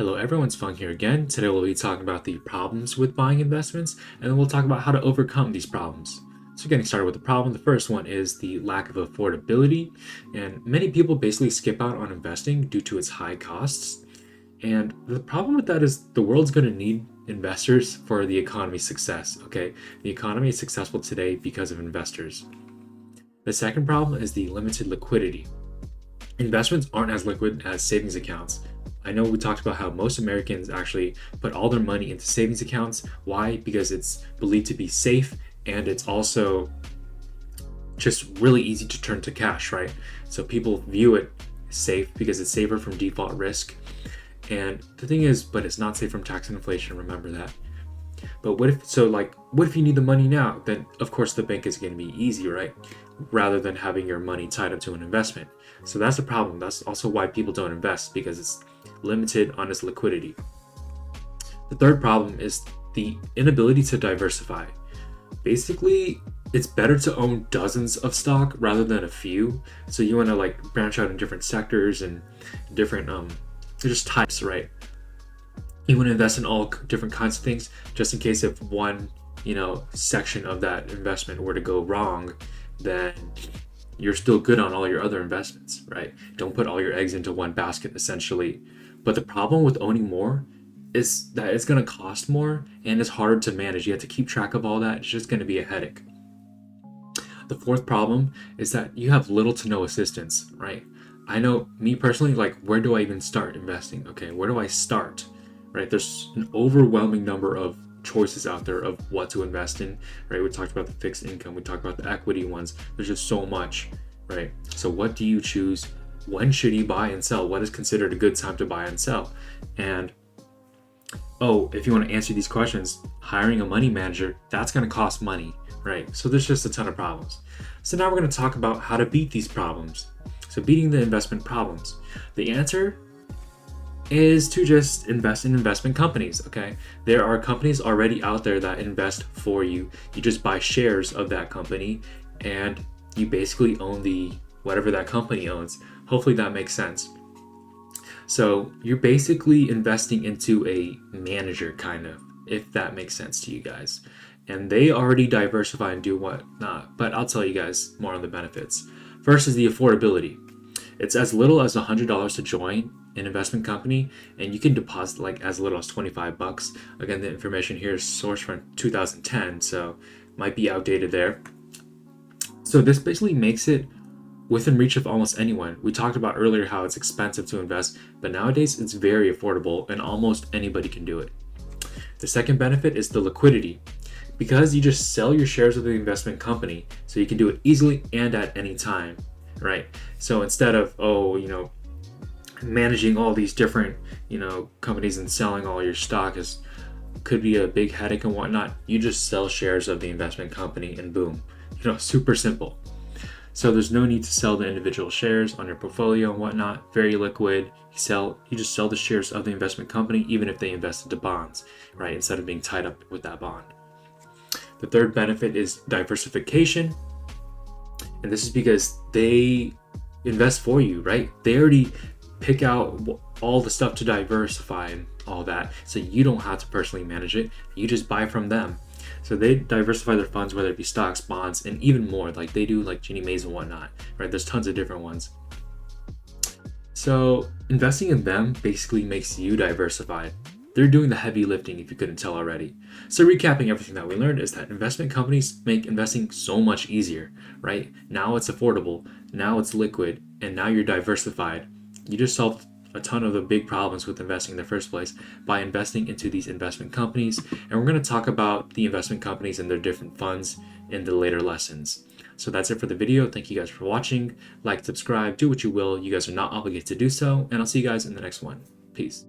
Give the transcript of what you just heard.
Hello everyone's Fung here again. Today we'll be talking about the problems with buying investments, and then we'll talk about how to overcome these problems. So getting started with the problem, the first one is the lack of affordability, and many people basically skip out on investing due to its high costs. And the problem with that is the world's going to need investors for the economy's success, okay? The economy is successful today because of investors. The second problem is the limited liquidity. Investments aren't as liquid as savings accounts. I know we talked about how most Americans actually put all their money into savings accounts. Why? Because it's believed to be safe and it's also just really easy to turn to cash, right? So people view it safe because it's safer from default risk. And the thing is, but it's not safe from tax and inflation, remember that. But what if you need the money now? Then of course the bank is going to be easy, right? Rather than having your money tied up to an investment. So that's the problem. That's also why people don't invest, because it's limited on its liquidity. The third problem is the inability to diversify. Basically, it's better to own dozens of stock rather than a few. So you want to branch out in different sectors and different just types, right? You want to invest in all different kinds of things just in case if one section of that investment were to go wrong, then you're still good on all your other investments, right? Don't put all your eggs into one basket, essentially. But the problem with owning more is that it's going to cost more and it's hard to manage. You have to keep track of all that. It's just going to be a headache. The fourth problem is that you have little to no assistance, right? I know me personally, where do I even start investing? Okay, where do I start? Right? There's an overwhelming number of choices out there of what to invest in, right? We talked about the fixed income, we talked about the equity ones. There's just so much, right? So what do you choose? When should you buy and sell? What is considered a good time to buy and sell? And if you want to answer these questions, hiring a money manager, that's going to cost money, right? So there's just a ton of problems. So now we're going to talk about how to beat these problems. So beating the investment problems. The answer is to just invest in investment companies, okay? There are companies already out there that invest for you. You just buy shares of that company and you basically own whatever that company owns. Hopefully that makes sense. So you're basically investing into a manager, kind of, if that makes sense to you guys. And they already diversify and do whatnot, but I'll tell you guys more on the benefits. First is the affordability. It's as little as $100 to join an investment company, and you can deposit as little as $25. Again, the information here is sourced from 2010, so might be outdated there. So this basically makes it within reach of almost anyone. We talked about earlier how it's expensive to invest, but nowadays it's very affordable and almost anybody can do it. The second benefit is the liquidity. Because you just sell your shares of the investment company, so you can do it easily and at any time, right? So instead of managing all these different companies and selling all your stock could be a big headache and whatnot, you just sell shares of the investment company and boom, super simple. So there's no need to sell the individual shares on your portfolio and whatnot. Very liquid. You just sell the shares of the investment company even if they invest into bonds, right? Instead of being tied up with that bond. The third benefit is diversification. And this is because they invest for you, right? They already pick out all the stuff to diversify and all that. So you don't have to personally manage it. You just buy from them. So they diversify their funds, whether it be stocks, bonds, and even more. They do Ginnie Mae's and whatnot, right? There's tons of different ones. So investing in them basically makes you diversified. They're doing the heavy lifting, if you couldn't tell already. So recapping everything that we learned is that investment companies make investing so much easier, right? Now it's affordable, now it's liquid, and now you're diversified. You just solved a ton of the big problems with investing in the first place by investing into these investment companies. And we're going to talk about the investment companies and their different funds in the later lessons. So that's it for the video. Thank you guys for watching. Like, subscribe, do what you will. You guys are not obligated to do so. And I'll see you guys in the next one. Peace.